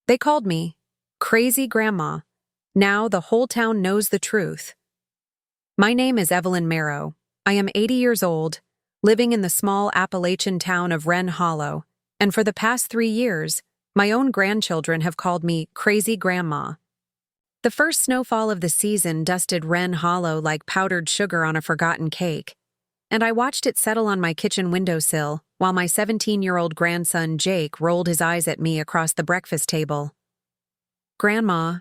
They called me Crazy Grandma. Now the whole town knows the truth. My name is Evelyn Marrow. I am 80 years old, living in the small Appalachian town of Wren Hollow, and for the past 3 years, my own grandchildren have called me Crazy Grandma. The first snowfall of the season dusted Wren Hollow like powdered sugar on a forgotten cake, and I watched it settle on my kitchen windowsill while my 17-year-old grandson Jake rolled his eyes at me across the breakfast table. "Grandma,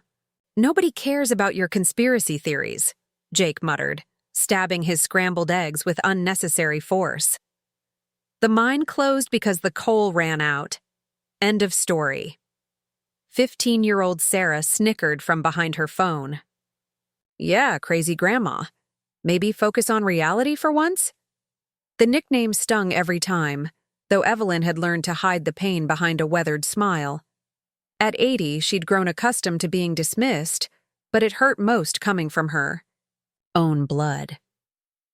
nobody cares about your conspiracy theories," Jake muttered, stabbing his scrambled eggs with unnecessary force. "The mine closed because the coal ran out. End of story." 15-year-old Sarah snickered from behind her phone. "Yeah, Crazy Grandma. Maybe focus on reality for once?" The nickname stung every time, though Evelyn had learned to hide the pain behind a weathered smile. At 80, she'd grown accustomed to being dismissed, but it hurt most coming from her own blood.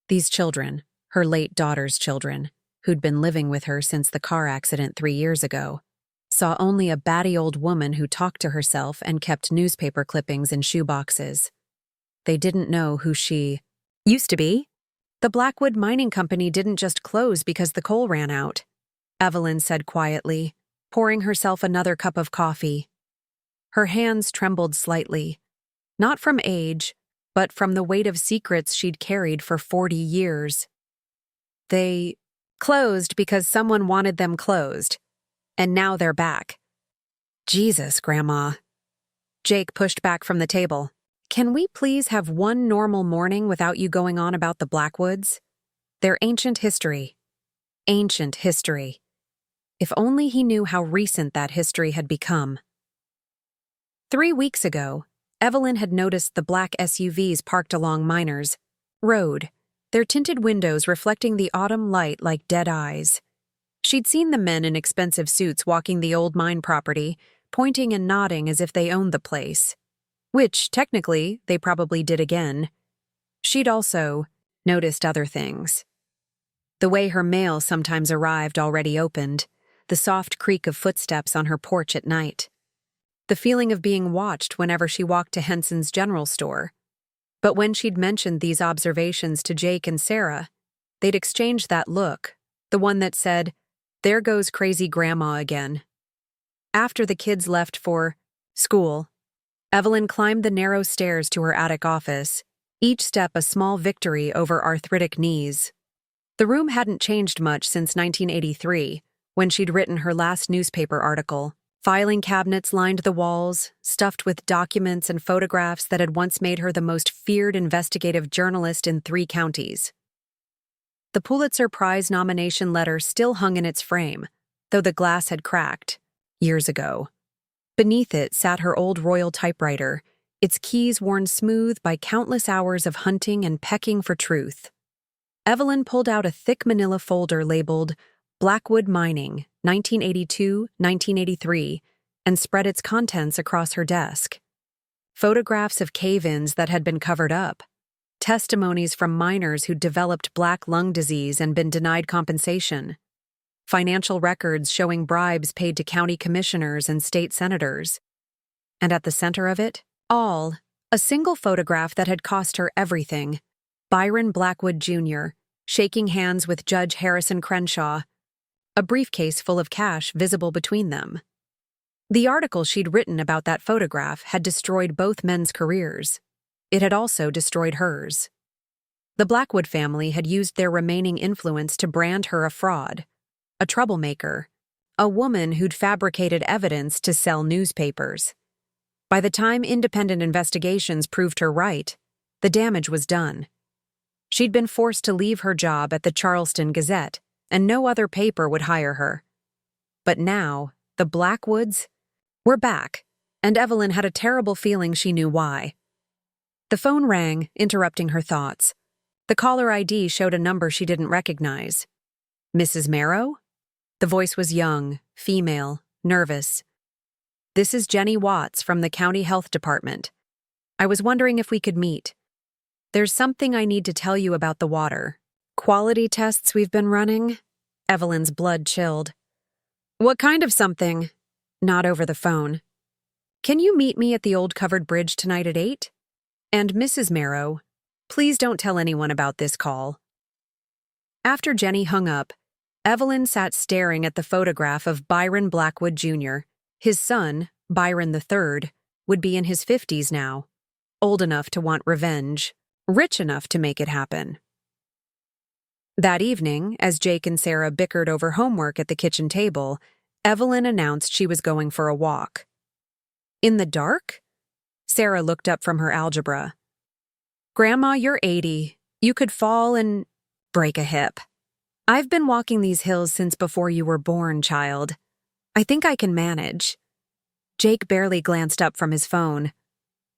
These children, her late daughter's children, who'd been living with her since the car accident 3 years ago, saw only a batty old woman who talked to herself and kept newspaper clippings in shoeboxes. They didn't know who she used to be. The Blackwood Mining Company didn't just close because the coal ran out, Evelyn said quietly, pouring herself another cup of coffee. Her hands trembled slightly, not from age, but from the weight of secrets she'd carried for 40 years. They closed because someone wanted them closed, and now they're back. Jesus, Grandma. Jake pushed back from the table. "Can we please have one normal morning without you going on about the Blackwoods? They're ancient history. Ancient history. If only he knew how recent that history had become." 3 weeks ago, Evelyn had noticed the black SUVs parked along Miners Road, their tinted windows reflecting the autumn light like dead eyes. She'd seen the men in expensive suits walking the old mine property, pointing and nodding as if they owned the place. Which, technically, they probably did again. She'd also noticed other things. The way her mail sometimes arrived already opened, the soft creak of footsteps on her porch at night, the feeling of being watched whenever she walked to Henson's general store. But when she'd mentioned these observations to Jake and Sarah, they'd exchanged that look, the one that said, "There goes Crazy Grandma again." After the kids left for school, Evelyn climbed the narrow stairs to her attic office, each step a small victory over arthritic knees. The room hadn't changed much since 1983, when she'd written her last newspaper article. Filing cabinets lined the walls, stuffed with documents and photographs that had once made her the most feared investigative journalist in 3 counties. The Pulitzer Prize nomination letter still hung in its frame, though the glass had cracked years ago. Beneath it sat her old Royal typewriter, its keys worn smooth by countless hours of hunting and pecking for truth. Evelyn pulled out a thick manila folder labeled Blackwood Mining, 1982-1983, and spread its contents across her desk. Photographs of cave-ins that had been covered up, testimonies from miners who'd developed black lung disease and been denied compensation, financial records showing bribes paid to county commissioners and state senators. And at the center of it all, a single photograph that had cost her everything: Byron Blackwood Jr., shaking hands with Judge Harrison Crenshaw, a briefcase full of cash visible between them. The article she'd written about that photograph had destroyed both men's careers. It had also destroyed hers. The Blackwood family had used their remaining influence to brand her a fraud, a troublemaker, a woman who'd fabricated evidence to sell newspapers. By the time independent investigations proved her right, the damage was done. She'd been forced to leave her job at the Charleston Gazette, and no other paper would hire her. But now, the Blackwoods were back, and Evelyn had a terrible feeling she knew why. The phone rang, interrupting her thoughts. The caller ID showed a number she didn't recognize. "Mrs. Marrow?" The voice was young, female, nervous. "This is Jenny Watts from the County Health Department. I was wondering if we could meet. There's something I need to tell you about the water quality tests we've been running." Evelyn's blood chilled. "What kind of something?" "Not over the phone." Can you meet me at the old covered bridge tonight at 8? And Mrs. Marrow, please don't tell anyone about this call. After Jenny hung up, Evelyn sat staring at the photograph of Byron Blackwood Jr. His son, Byron III, would be in his 50s now, old enough to want revenge, rich enough to make it happen. That evening, as Jake and Sarah bickered over homework at the kitchen table, Evelyn announced she was going for a walk. In the dark? Sarah looked up from her algebra. Grandma, you're 80. You could fall and break a hip. I've been walking these hills since before you were born, child. I think I can manage. Jake barely glanced up from his phone.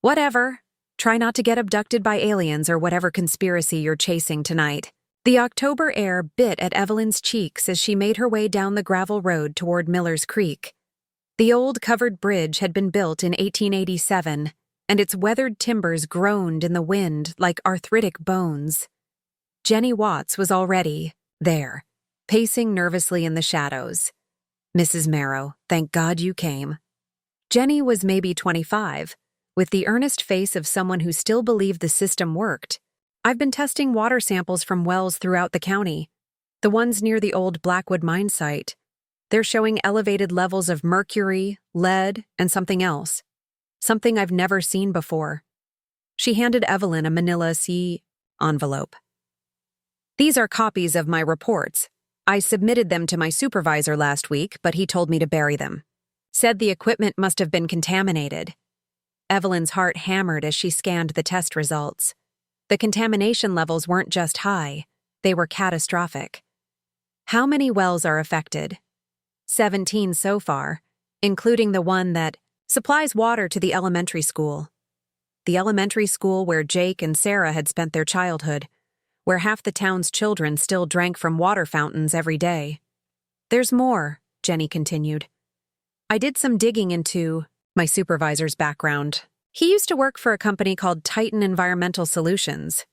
Whatever. Try not to get abducted by aliens or whatever conspiracy you're chasing tonight. The October air bit at Evelyn's cheeks as she made her way down the gravel road toward Miller's Creek. The old covered bridge had been built in 1887, and its weathered timbers groaned in the wind like arthritic bones. Jenny Watts was already there, pacing nervously in the shadows. Mrs. Marrow, thank God you came. Jenny was maybe 25, with the earnest face of someone who still believed the system worked. I've been testing water samples from wells throughout the county, the ones near the old Blackwood mine site. They're showing elevated levels of mercury, lead, and something else. Something I've never seen before. She handed Evelyn a manila envelope. These are copies of my reports. I submitted them to my supervisor last week, but he told me to bury them. Said the equipment must have been contaminated. Evelyn's heart hammered as she scanned the test results. The contamination levels weren't just high, they were catastrophic. How many wells are affected? 17 so far, including the one that supplies water to the elementary school. The elementary school where Jake and Sarah had spent their childhood, where half the town's children still drank from water fountains every day. There's more, Jenny continued. I did some digging into my supervisor's background. He used to work for a company called Titan Environmental Solutions.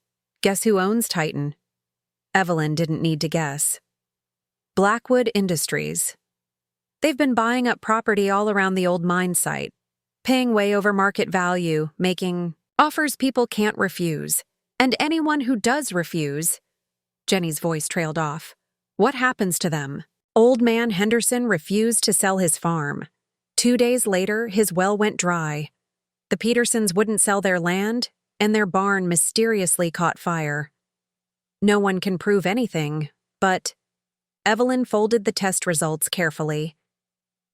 Guess who owns Titan? Evelyn didn't need to guess. Blackwood Industries. They've been buying up property all around the old mine site, paying way over market value, making offers people can't refuse. And anyone who does refuse, Jenny's voice trailed off. What happens to them? Old man Henderson refused to sell his farm. 2 days later, his well went dry. The Petersons wouldn't sell their land, and their barn mysteriously caught fire. No one can prove anything, but Evelyn folded the test results carefully.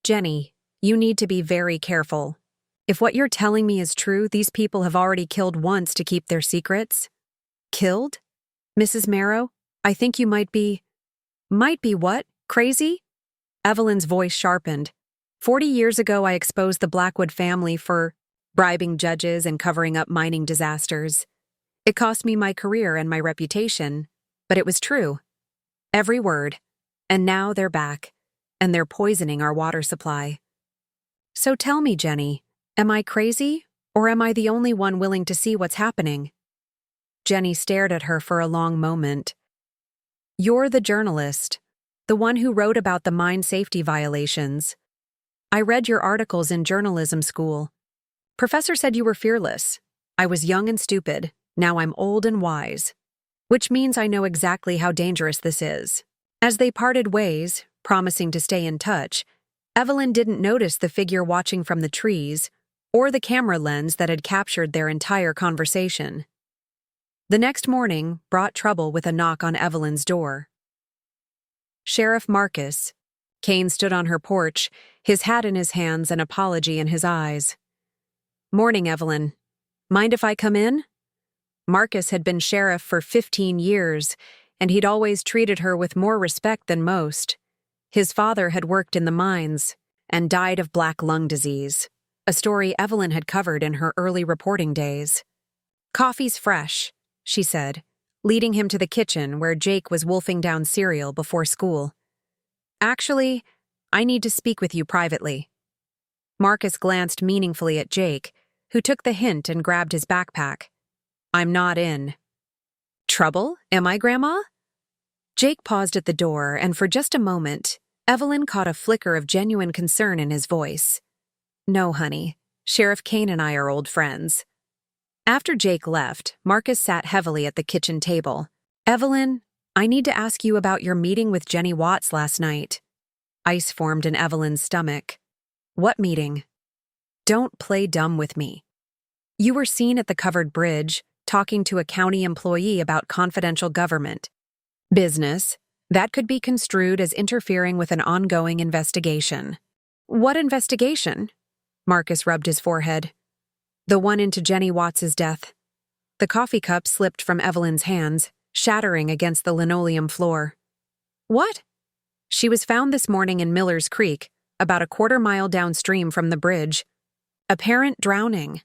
Jenny, you need to be very careful. If what you're telling me is true, these people have already killed once to keep their secrets. Killed? Mrs. Marrow, I think you might be what? Crazy? Evelyn's voice sharpened. 40 years ago, I exposed the Blackwood family for bribing judges and covering up mining disasters. It cost me my career and my reputation, but it was true. Every word. And now they're back, and they're poisoning our water supply. So tell me, Jenny, am I crazy, or am I the only one willing to see what's happening? Jenny stared at her for a long moment. You're the journalist, the one who wrote about the mine safety violations. I read your articles in journalism school. Professor said you were fearless. I was young and stupid. Now I'm old and wise. Which means I know exactly how dangerous this is. As they parted ways, promising to stay in touch, Evelyn didn't notice the figure watching from the trees or the camera lens that had captured their entire conversation. The next morning brought trouble with a knock on Evelyn's door. Sheriff Marcus. Kane stood on her porch, his hat in his hands, an apology in his eyes. Morning, Evelyn. Mind if I come in? Marcus had been sheriff for 15 years, and he'd always treated her with more respect than most. His father had worked in the mines and died of black lung disease, a story Evelyn had covered in her early reporting days. Coffee's fresh, she said, leading him to the kitchen where Jake was wolfing down cereal before school. Actually, I need to speak with you privately. Marcus glanced meaningfully at Jake, who took the hint and grabbed his backpack. I'm not in. Trouble, am I, Grandma? Jake paused at the door, and for just a moment, Evelyn caught a flicker of genuine concern in his voice. No, honey, Sheriff Kane and I are old friends. After Jake left, Marcus sat heavily at the kitchen table. Evelyn, I need to ask you about your meeting with Jenny Watts last night. Ice formed in Evelyn's stomach. What meeting? Don't play dumb with me. You were seen at the covered bridge, talking to a county employee about confidential government business that could be construed as interfering with an ongoing investigation. What investigation? Marcus rubbed his forehead. The one into Jenny Watts's death. The coffee cup slipped from Evelyn's hands, shattering against the linoleum floor. What? She was found this morning in Miller's Creek, about a quarter-mile downstream from the bridge. Apparent drowning.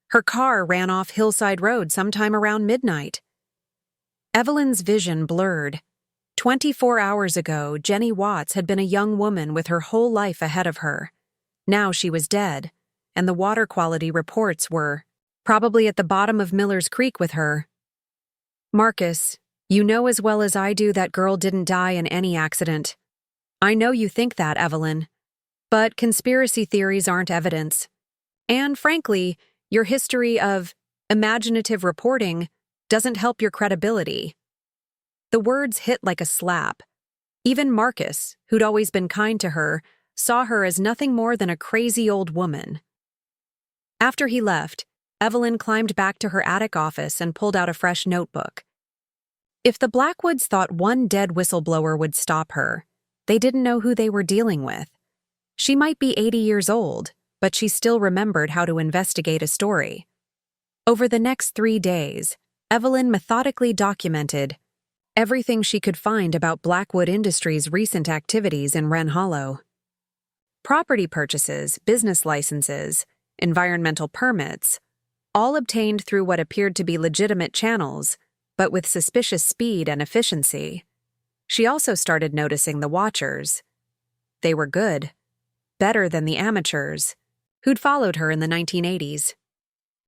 Her car ran off Hillside Road sometime around midnight. Evelyn's vision blurred. 24 hours ago, Jenny Watts had been a young woman with her whole life ahead of her. Now she was dead, and the water quality reports were probably at the bottom of Miller's Creek with her. Marcus, you know as well as I do that girl didn't die in any accident. I know you think that, Evelyn. But conspiracy theories aren't evidence. And frankly, your history of imaginative reporting doesn't help your credibility. The words hit like a slap. Even Marcus, who'd always been kind to her, saw her as nothing more than a crazy old woman. After he left, Evelyn climbed back to her attic office and pulled out a fresh notebook. If the Blackwoods thought one dead whistleblower would stop her, they didn't know who they were dealing with. She might be 80 years old, but she still remembered how to investigate a story. Over the next 3 days, Evelyn methodically documented everything she could find about Blackwood Industries' recent activities in Wren Hollow. Property purchases, business licenses, environmental permits, all obtained through what appeared to be legitimate channels, but with suspicious speed and efficiency. She also started noticing the watchers. They were good, better than the amateurs, who'd followed her in the 1980s.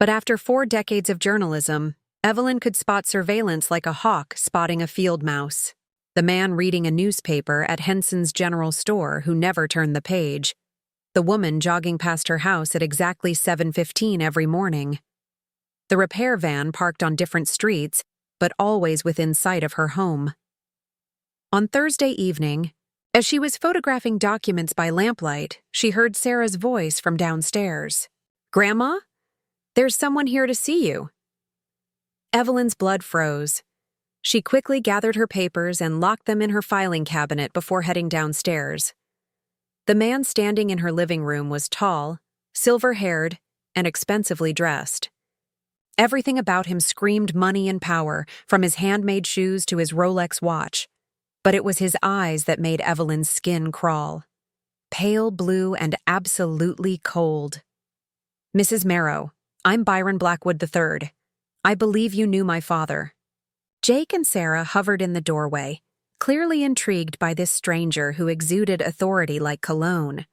But after 4 decades of journalism, Evelyn could spot surveillance like a hawk spotting a field mouse. The man reading a newspaper at Henson's General Store who never turned the page. The woman jogging past her house at exactly 7:15 every morning. The repair van parked on different streets, but always within sight of her home. On Thursday evening, as she was photographing documents by lamplight, she heard Sarah's voice from downstairs. "Grandma? There's someone here to see you." Evelyn's blood froze. She quickly gathered her papers and locked them in her filing cabinet before heading downstairs. The man standing in her living room was tall, silver-haired, and expensively dressed. Everything about him screamed money and power, from his handmade shoes to his Rolex watch. But it was his eyes that made Evelyn's skin crawl. Pale blue and absolutely cold. "Mrs. Marrow, I'm Byron Blackwood III. I believe you knew my father." Jake and Sarah hovered in the doorway, clearly intrigued by this stranger who exuded authority like cologne.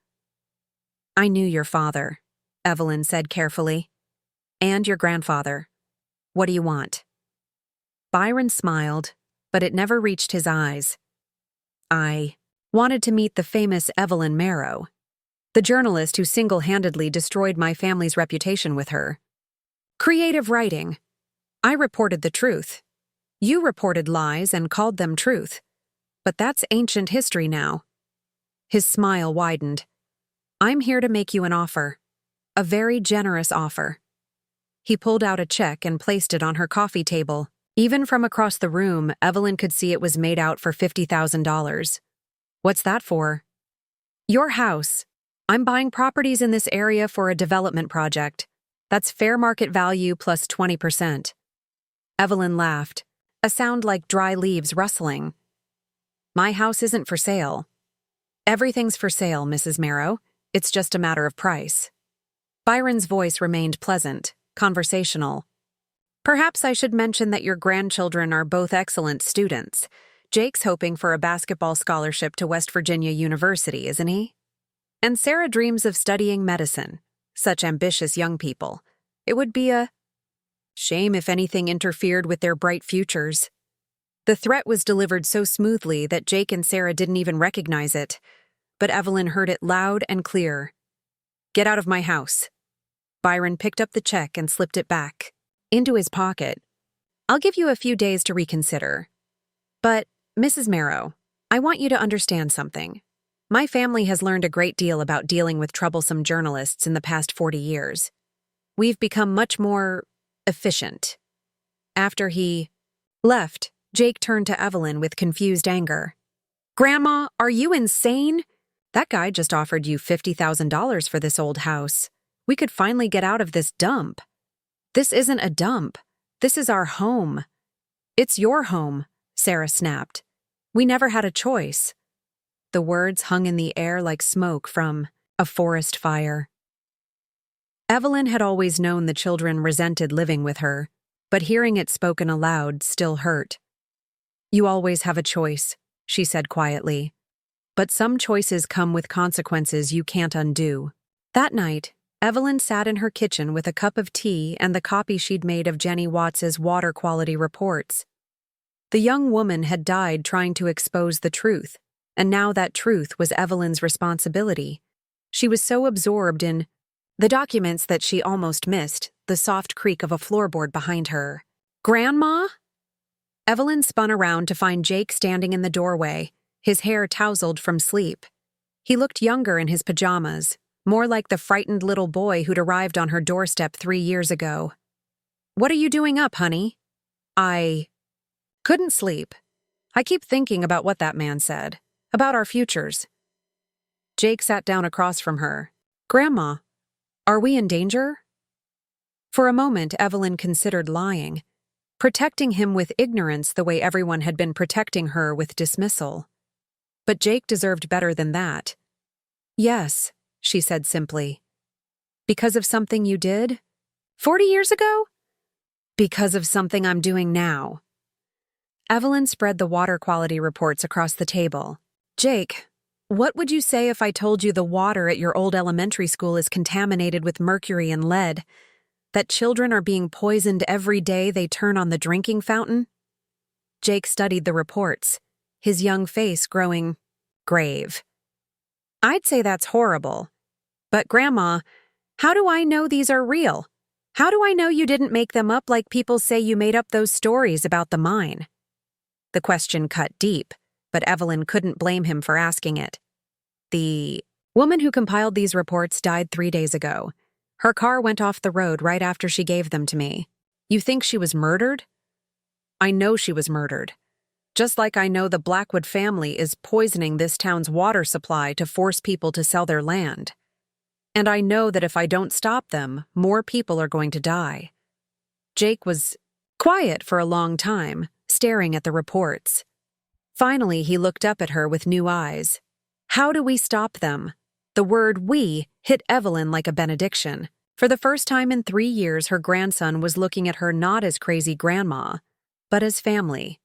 "I knew your father," Evelyn said carefully. "And your grandfather. What do you want?" Byron smiled, but it never reached his eyes. "I wanted to meet the famous Evelyn Marrow, the journalist who single-handedly destroyed my family's reputation with her. Creative writing. I reported the truth. You reported lies and called them truth. But that's ancient history now." His smile widened. "I'm here to make you an offer. A very generous offer." He pulled out a check and placed it on her coffee table. Even from across the room, Evelyn could see it was made out for $50,000. "What's that for?" "Your house. I'm buying properties in this area for a development project. That's fair market value plus 20%. Evelyn laughed, a sound like dry leaves rustling. "My house isn't for sale." "Everything's for sale, Mrs. Marrow. It's just a matter of price." Byron's voice remained pleasant, conversational. "Perhaps I should mention that your grandchildren are both excellent students. Jake's hoping for a basketball scholarship to West Virginia University, isn't he? And Sarah dreams of studying medicine. Such ambitious young people. It would be a shame if anything interfered with their bright futures." The threat was delivered so smoothly that Jake and Sarah didn't even recognize it, but Evelyn heard it loud and clear. "Get out of my house." Byron picked up the check and slipped it back into his pocket. "I'll give you a few days to reconsider. But, Mrs. Marrow, I want you to understand something. My family has learned a great deal about dealing with troublesome journalists in the past 40 years. We've become much more efficient." After he left, Jake turned to Evelyn with confused anger. "Grandma, are you insane? That guy just offered you $50,000 for this old house. We could finally get out of this dump." "This isn't a dump. This is our home." "It's your home," Sarah snapped. "We never had a choice." The words hung in the air like smoke from a forest fire. Evelyn had always known the children resented living with her, but hearing it spoken aloud still hurt. "You always have a choice," she said quietly. "But some choices come with consequences you can't undo." That night, Evelyn sat in her kitchen with a cup of tea and the copy she'd made of Jenny Watts's water quality reports. The young woman had died trying to expose the truth, and now that truth was Evelyn's responsibility. She was so absorbed in the documents that she almost missed the soft creak of a floorboard behind her. "Grandma?" Evelyn spun around to find Jake standing in the doorway, his hair tousled from sleep. He looked younger in his pajamas, more like the frightened little boy who'd arrived on her doorstep 3 years ago. "What are you doing up, honey?" "I couldn't sleep. I keep thinking about what that man said, about our futures." Jake sat down across from her. "Grandma, are we in danger?" For a moment, Evelyn considered lying, protecting him with ignorance the way everyone had been protecting her with dismissal. But Jake deserved better than that. "Yes," she said simply. "Because of something you did? 40 years ago?" "Because of something I'm doing now." Evelyn spread the water quality reports across the table. "Jake, what would you say if I told you the water at your old elementary school is contaminated with mercury and lead? That children are being poisoned every day they turn on the drinking fountain?" Jake studied the reports, his young face growing grave. "I'd say that's horrible. But Grandma, how do I know these are real? How do I know you didn't make them up like people say you made up those stories about the mine?" The question cut deep, but Evelyn couldn't blame him for asking it. "The woman who compiled these reports died 3 days ago. Her car went off the road right after she gave them to me. You think she was murdered?" "I know she was murdered. Just like I know the Blackwood family is poisoning this town's water supply to force people to sell their land. And I know that if I don't stop them, more people are going to die." Jake was quiet for a long time, staring at the reports. Finally, he looked up at her with new eyes. "How do we stop them?" The word "we" hit Evelyn like a benediction. For the first time in 3 years, her grandson was looking at her not as crazy grandma, but as family.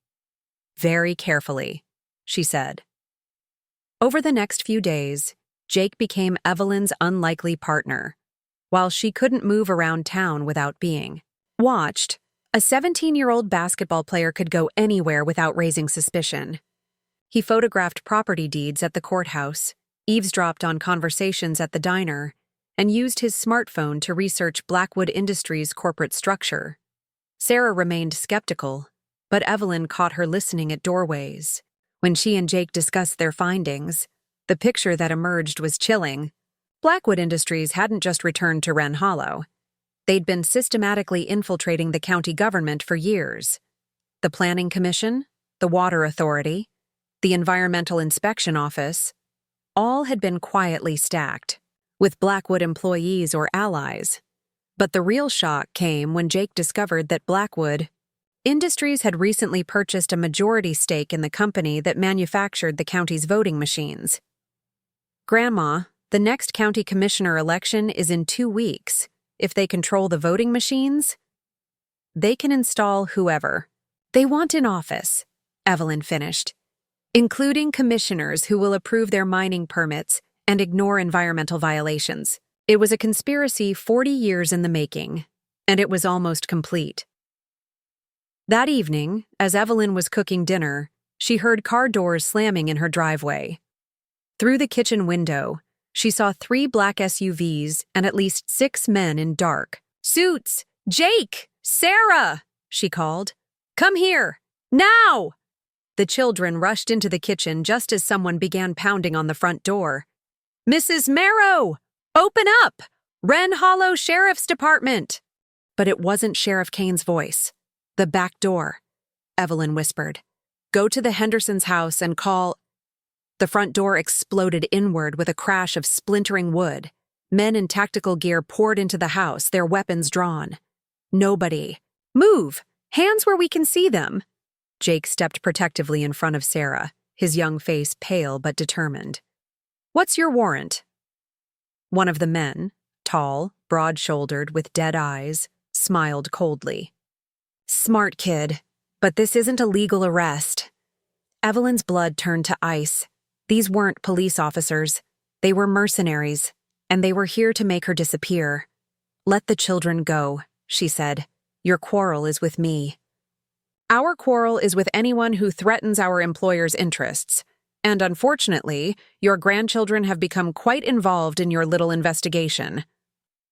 "Very carefully," she said. Over the next few days, Jake became Evelyn's unlikely partner. While she couldn't move around town without being watched, a 17-year-old basketball player could go anywhere without raising suspicion. He photographed property deeds at the courthouse, eavesdropped on conversations at the diner, and used his smartphone to research Blackwood Industries' corporate structure. Sarah remained skeptical, but Evelyn caught her listening at doorways. When she and Jake discussed their findings, the picture that emerged was chilling. Blackwood Industries hadn't just returned to Wren Hollow. They'd been systematically infiltrating the county government for years. The Planning Commission, the Water Authority, the Environmental Inspection Office, all had been quietly stacked, with Blackwood employees or allies. But the real shock came when Jake discovered that Blackwood Industries had recently purchased a majority stake in the company that manufactured the county's voting machines. "Grandma, the next county commissioner election is in 2 weeks. If they control the voting machines, they can install whoever they want in office," Evelyn finished, "including commissioners who will approve their mining permits and ignore environmental violations. It was a conspiracy 40 years in the making, and it was almost complete." That evening, as Evelyn was cooking dinner, she heard car doors slamming in her driveway. Through the kitchen window, She saw 3 black SUVs and at least 6 men in dark suits. "Jake! Sarah!" she called. "Come here! Now!" The children rushed into the kitchen just as someone began pounding on the front door. "Mrs. Marrow! Open up! Wren Hollow Sheriff's Department!" But it wasn't Sheriff Kane's voice. "The back door," Evelyn whispered. "Go to the Hendersons' house and call—" The front door exploded inward with a crash of splintering wood. Men in tactical gear poured into the house, their weapons drawn. Nobody. "Move! Hands where we can see them!" Jake stepped protectively in front of Sarah, his young face pale but determined. "What's your warrant?" One of the men, tall, broad-shouldered, with dead eyes, smiled coldly. "Smart kid, but this isn't a legal arrest." Evelyn's blood turned to ice. These weren't police officers. They were mercenaries, and they were here to make her disappear. "Let the children go," she said. "Your quarrel is with me." "Our quarrel is with anyone who threatens our employer's interests. And unfortunately, your grandchildren have become quite involved in your little investigation."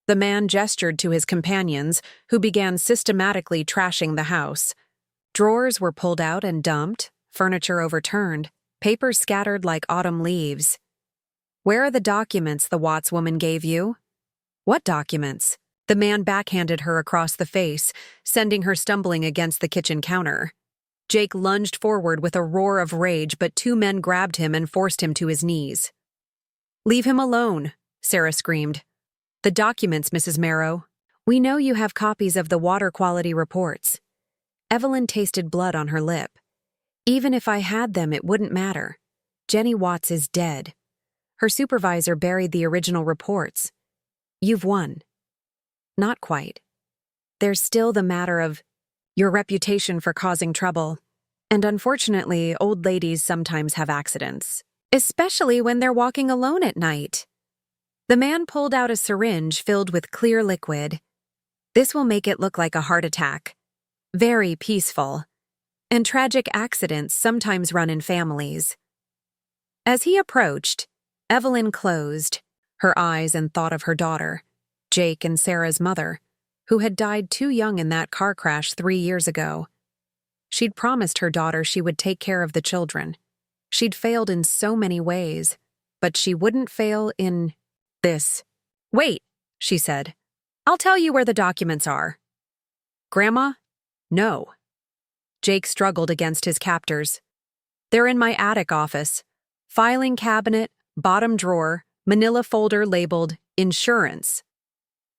The man gestured to his companions, who began systematically trashing the house. Drawers were pulled out and dumped, furniture overturned, papers scattered like autumn leaves. "Where are the documents the Watts woman gave you?" "What documents?" The man backhanded her across the face, sending her stumbling against the kitchen counter. Jake lunged forward with a roar of rage, but 2 men grabbed him and forced him to his knees. "Leave him alone," Sarah screamed. "The documents, Mrs. Marrow. We know you have copies of the water quality reports." Evelyn tasted blood on her lip. "Even if I had them, it wouldn't matter. Jenny Watts is dead. Her supervisor buried the original reports. You've won." "Not quite. There's still the matter of your reputation for causing trouble. And unfortunately, old ladies sometimes have accidents, especially when they're walking alone at night." The man pulled out a syringe filled with clear liquid. "This will make it look like a heart attack. Very peaceful. And tragic accidents sometimes run in families." As he approached, Evelyn closed her eyes and thought of her daughter, Jake and Sarah's mother, who had died too young in that car crash 3 years ago. She'd promised her daughter she would take care of the children. She'd failed in so many ways, but she wouldn't fail in this. "Wait," she said. "I'll tell you where the documents are." "Grandma? No." Jake struggled against his captors. "They're in my attic office. Filing cabinet, bottom drawer, manila folder labeled insurance."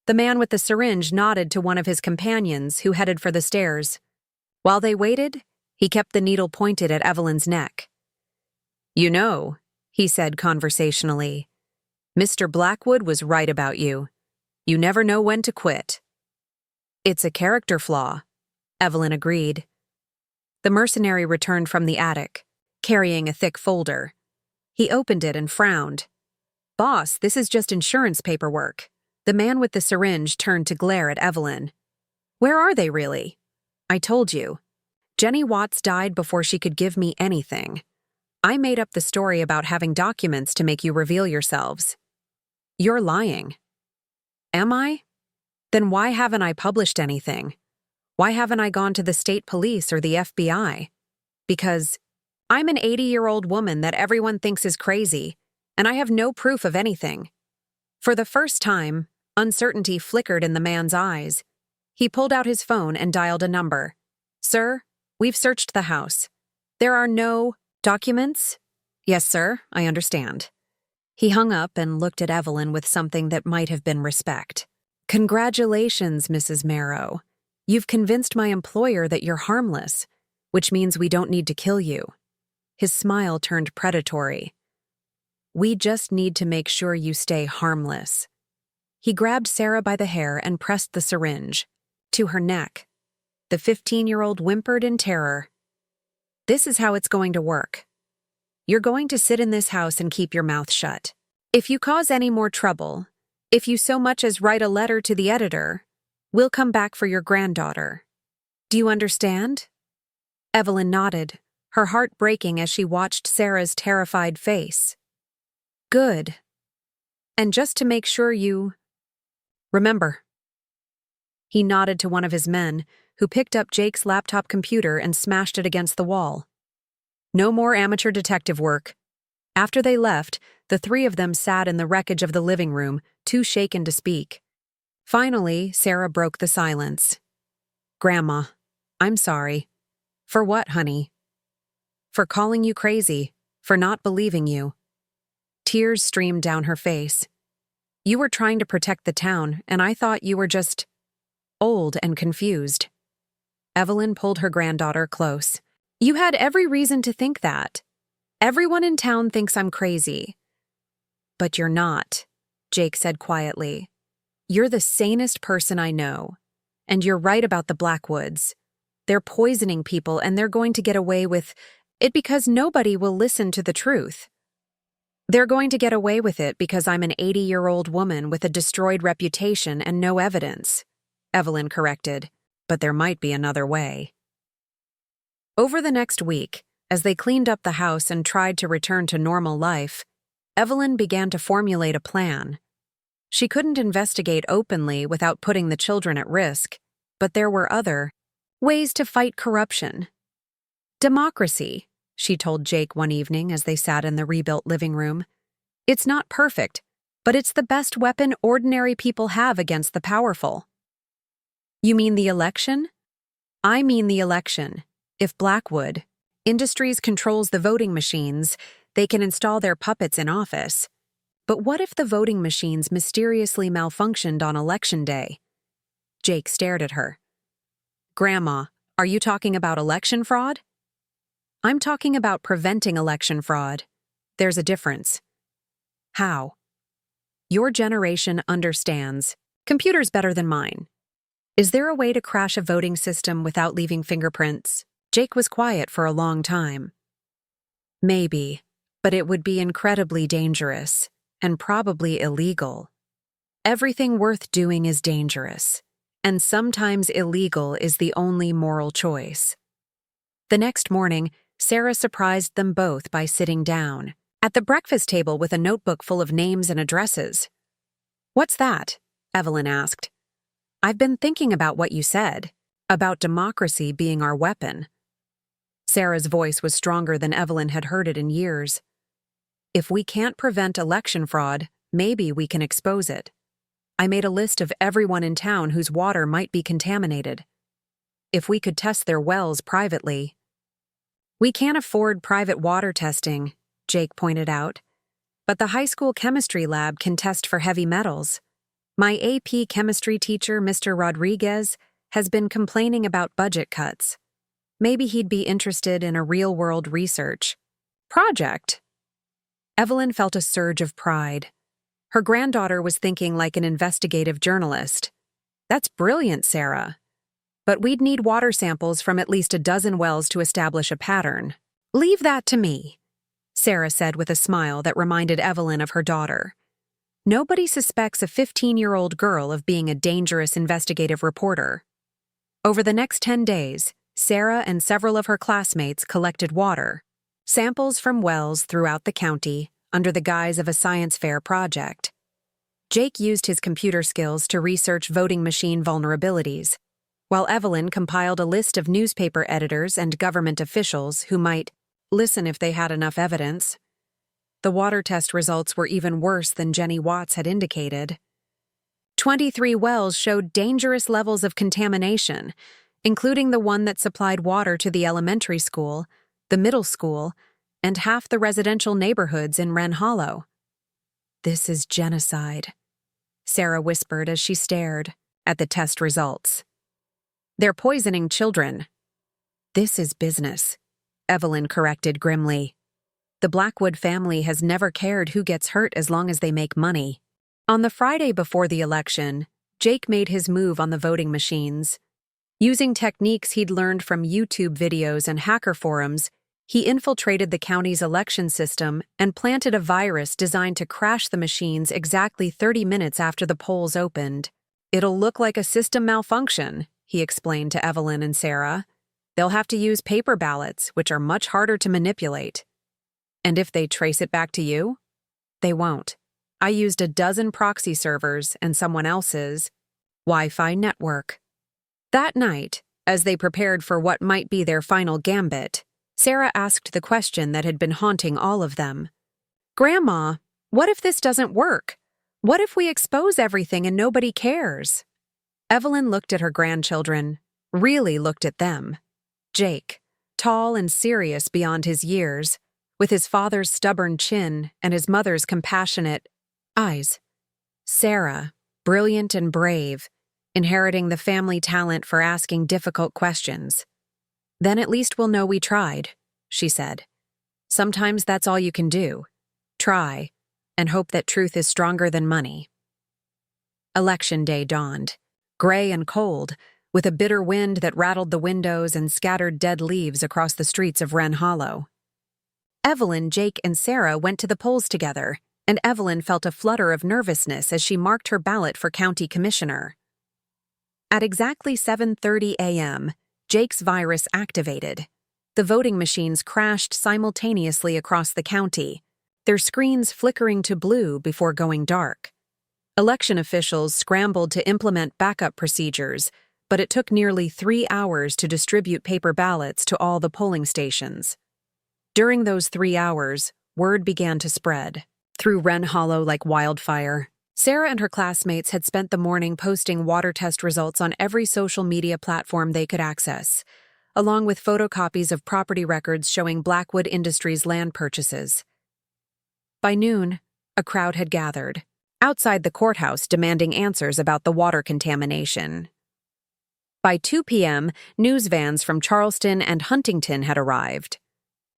The man with the syringe nodded to one of his companions who headed for the stairs. While they waited, he kept the needle pointed at Evelyn's neck. "You know," he said conversationally, "Mr. Blackwood was right about you. You never know when to quit." "It's a character flaw," Evelyn agreed. The mercenary returned from the attic, carrying a thick folder. He opened it and frowned. "Boss, this is just insurance paperwork." The man with the syringe turned to glare at Evelyn. "Where are they really?" "I told you. Jenny Watts died before she could give me anything. I made up the story about having documents to make you reveal yourselves." "You're lying." "Am I? Then why haven't I published anything? Why haven't I gone to the state police or the FBI? Because I'm an 80-year-old woman that everyone thinks is crazy, and I have no proof of anything." For the first time, uncertainty flickered in the man's eyes. He pulled out his phone and dialed a number. "Sir, we've searched the house. There are no documents?" "Yes, sir, I understand." He hung up and looked at Evelyn with something that might have been respect. "Congratulations, Mrs. Marrow. You've convinced my employer that you're harmless, which means we don't need to kill you." His smile turned predatory. "We just need to make sure you stay harmless." He grabbed Sarah by the hair and pressed the syringe to her neck. The 15-year-old whimpered in terror. "This is how it's going to work. You're going to sit in this house and keep your mouth shut. If you cause any more trouble, if you so much as write a letter to the editor, we'll come back for your granddaughter. Do you understand?" Evelyn nodded, her heart breaking as she watched Sarah's terrified face. "Good." And just to make sure you remember. He nodded to one of his men, who picked up Jake's laptop computer and smashed it against the wall. No more amateur detective work. After they left, the three of them sat in the wreckage of the living room, too shaken to speak. Finally, Sarah broke the silence. Grandma, I'm sorry. For what, honey? For calling you crazy, for not believing you. Tears streamed down her face. You were trying to protect the town, and I thought you were just old and confused. Evelyn pulled her granddaughter close. You had every reason to think that. Everyone in town thinks I'm crazy. But you're not, Jake said quietly. You're the sanest person I know. And you're right about the Blackwoods. They're poisoning people and they're going to get away with it because nobody will listen to the truth. They're going to get away with it because I'm an 80-year-old woman with a destroyed reputation and no evidence, Evelyn corrected, but there might be another way. Over the next week, as they cleaned up the house and tried to return to normal life, Evelyn began to formulate a plan. She couldn't investigate openly without putting the children at risk, but there were other ways to fight corruption. Democracy, she told Jake one evening as they sat in the rebuilt living room. It's not perfect, but it's the best weapon ordinary people have against the powerful. You mean the election? I mean the election. If Blackwood Industries controls the voting machines, they can install their puppets in office. But what if the voting machines mysteriously malfunctioned on election day? Jake stared at her. Grandma, are you talking about election fraud? I'm talking about preventing election fraud. There's a difference. How? Your generation understands. Computers better than mine. Is there a way to crash a voting system without leaving fingerprints? Jake was quiet for a long time. Maybe, but it would be incredibly dangerous, and probably illegal. Everything worth doing is dangerous, and sometimes illegal is the only moral choice. The next morning, Sarah surprised them both by sitting down at the breakfast table with a notebook full of names and addresses. What's that? Evelyn asked. I've been thinking about what you said, about democracy being our weapon. Sarah's voice was stronger than Evelyn had heard it in years. If we can't prevent election fraud, maybe we can expose it. I made a list of everyone in town whose water might be contaminated. If we could test their wells privately. We can't afford private water testing, Jake pointed out. But the high school chemistry lab can test for heavy metals. My AP chemistry teacher, Mr. Rodriguez, has been complaining about budget cuts. Maybe he'd be interested in a real-world research project. Evelyn felt a surge of pride. Her granddaughter was thinking like an investigative journalist. That's brilliant, Sarah. But we'd need water samples from at least a dozen wells to establish a pattern. Leave that to me, Sarah said with a smile that reminded Evelyn of her daughter. Nobody suspects a 15-year-old girl of being a dangerous investigative reporter. Over the next 10 days, Sarah and several of her classmates collected water, samples from wells throughout the county, under the guise of a science fair project. Jake used his computer skills to research voting machine vulnerabilities, while Evelyn compiled a list of newspaper editors and government officials who might listen if they had enough evidence. The water test results were even worse than Jenny Watts had indicated. 23 wells showed dangerous levels of contamination, including the one that supplied water to the elementary school, the middle school, and half the residential neighborhoods in Wren Hollow. This is genocide, Sarah whispered as she stared at the test results. They're poisoning children. This is business, Evelyn corrected grimly. The Blackwood family has never cared who gets hurt as long as they make money. On the Friday before the election, Jake made his move on the voting machines. Using techniques he'd learned from YouTube videos and hacker forums, he infiltrated the county's election system and planted a virus designed to crash the machines exactly 30 minutes after the polls opened. It'll look like a system malfunction, he explained to Evelyn and Sarah. They'll have to use paper ballots, which are much harder to manipulate. And if they trace it back to you, they won't. I used a dozen proxy servers and someone else's Wi-Fi network. That night, as they prepared for what might be their final gambit, Sarah asked the question that had been haunting all of them. "Grandma, what if this doesn't work? What if we expose everything and nobody cares?" Evelyn looked at her grandchildren, really looked at them. Jake, tall and serious beyond his years, with his father's stubborn chin and his mother's compassionate eyes. Sarah, brilliant and brave, inheriting the family talent for asking difficult questions. "Then at least we'll know we tried," she said. "Sometimes that's all you can do. Try, and hope that truth is stronger than money." Election day dawned, gray and cold, with a bitter wind that rattled the windows and scattered dead leaves across the streets of Wren Hollow. Evelyn, Jake, and Sarah went to the polls together, and Evelyn felt a flutter of nervousness as she marked her ballot for county commissioner. At exactly 7:30 a.m., Jake's virus activated. The voting machines crashed simultaneously across the county, their screens flickering to blue before going dark. Election officials scrambled to implement backup procedures, but it took nearly 3 hours to distribute paper ballots to all the polling stations. During those 3 hours, word began to spread through Wren Hollow like wildfire. Sarah and her classmates had spent the morning posting water test results on every social media platform they could access, along with photocopies of property records showing Blackwood Industries land purchases. By noon, a crowd had gathered outside the courthouse demanding answers about the water contamination. By 2 p.m., news vans from Charleston and Huntington had arrived.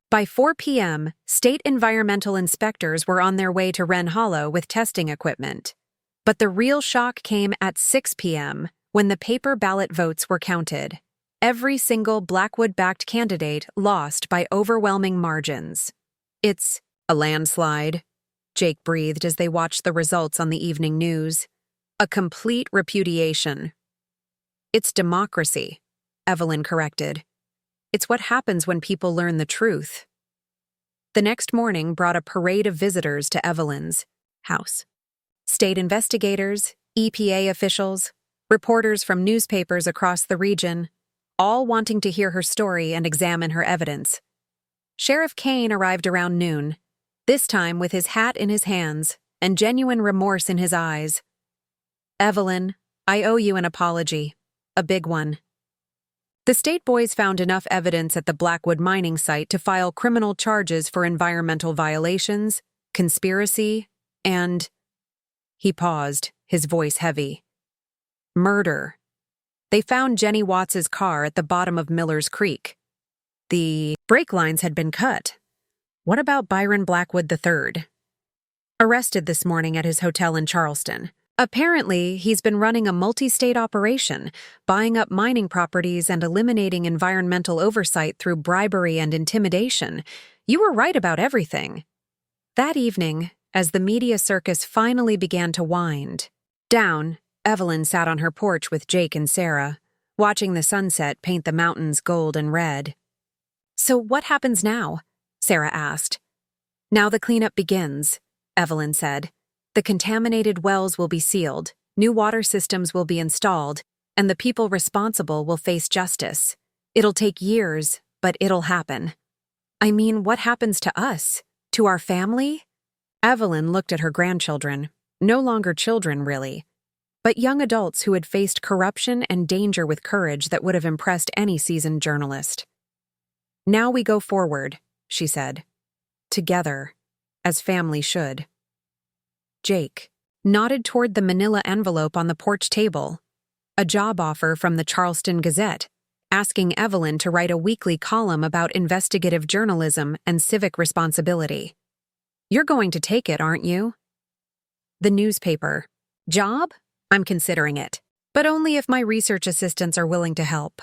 By 4 p.m., state environmental inspectors were on their way to Wren Hollow with testing equipment. But the real shock came at 6 p.m., when the paper ballot votes were counted. Every single Blackwood-backed candidate lost by overwhelming margins. "It's a landslide," Jake breathed as they watched the results on the evening news. "A complete repudiation." "It's democracy," Evelyn corrected. "It's what happens when people learn the truth." The next morning brought a parade of visitors to Evelyn's house. State investigators, EPA officials, reporters from newspapers across the region, all wanting to hear her story and examine her evidence. Sheriff Kane arrived around noon, this time with his hat in his hands and genuine remorse in his eyes. "Evelyn, I owe you an apology. A big one." The state boys found enough evidence at the Blackwood mining site to file criminal charges for environmental violations, conspiracy, and— He paused, his voice heavy. "Murder." They found Jenny Watts's car at the bottom of Miller's Creek. The brake lines had been cut. What about Byron Blackwood III? Arrested this morning at his hotel in Charleston. Apparently, he's been running a multi-state operation, buying up mining properties and eliminating environmental oversight through bribery and intimidation. You were right about everything. That evening, as the media circus finally began to wind down, Evelyn sat on her porch with Jake and Sarah, watching the sunset paint the mountains gold and red. "So what happens now?" Sarah asked. "Now the cleanup begins," Evelyn said. "The contaminated wells will be sealed, new water systems will be installed, and the people responsible will face justice. It'll take years, but it'll happen." "I mean, what happens to us? To our family?" Evelyn looked at her grandchildren, no longer children really, but young adults who had faced corruption and danger with courage that would have impressed any seasoned journalist. "Now we go forward," she said. "Together, as family should." Jake nodded toward the manila envelope on the porch table, a job offer from the Charleston Gazette, asking Evelyn to write a weekly column about investigative journalism and civic responsibility. "You're going to take it, aren't you?" The newspaper. "Job? I'm considering it, but only if my research assistants are willing to help."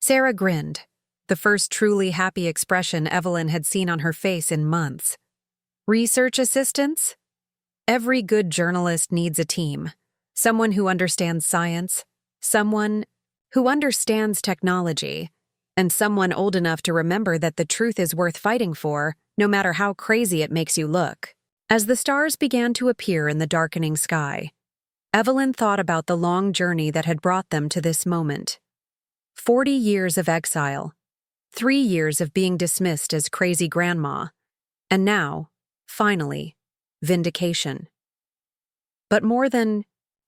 Sarah grinned, the first truly happy expression Evelyn had seen on her face in months. "Research assistants? Every good journalist needs a team. Someone who understands science, someone who understands technology, and someone old enough to remember that the truth is worth fighting for, no matter how crazy it makes you look." As the stars began to appear in the darkening sky, Evelyn thought about the long journey that had brought them to this moment. 40 years of exile, 3 years of being dismissed as crazy grandma, and now, finally, vindication. But more than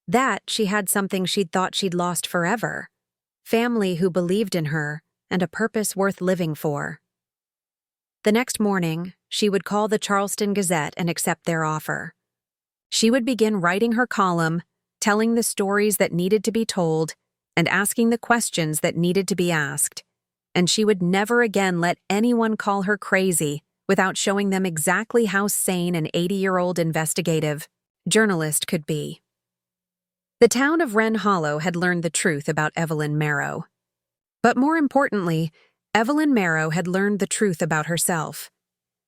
that, she had something she'd thought she'd lost forever: family who believed in her and a purpose worth living for. The next morning, she would call the Charleston Gazette and accept their offer. She would begin writing her column, telling the stories that needed to be told, and asking the questions that needed to be asked. And she would never again let anyone call her crazy without showing them exactly how sane an 80-year-old investigative journalist could be. The town of Wren Hollow had learned the truth about Evelyn Marrow. But more importantly, Evelyn Marrow had learned the truth about herself: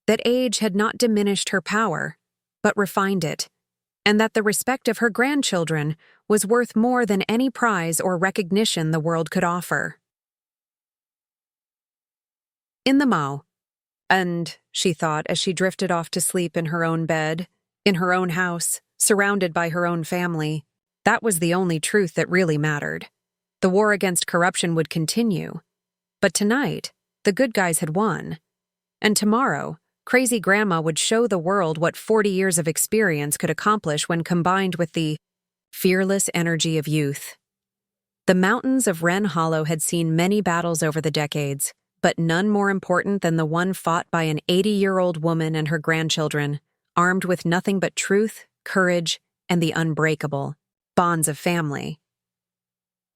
that age had not diminished her power, but refined it, and that the respect of her grandchildren was worth more than any prize or recognition the world could offer. In the Mao, and, she thought as she drifted off to sleep in her own bed, in her own house, surrounded by her own family, that was the only truth that really mattered. The war against corruption would continue. But tonight, the good guys had won. And tomorrow, crazy grandma would show the world what 40 years of experience could accomplish when combined with the fearless energy of youth. The mountains of Wren Hollow had seen many battles over the decades, but none more important than the one fought by an 80-year-old woman and her grandchildren, armed with nothing but truth, courage, and the unbreakable bonds of family.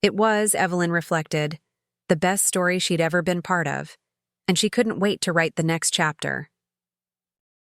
It was, Evelyn reflected, the best story she'd ever been part of, and she couldn't wait to write the next chapter.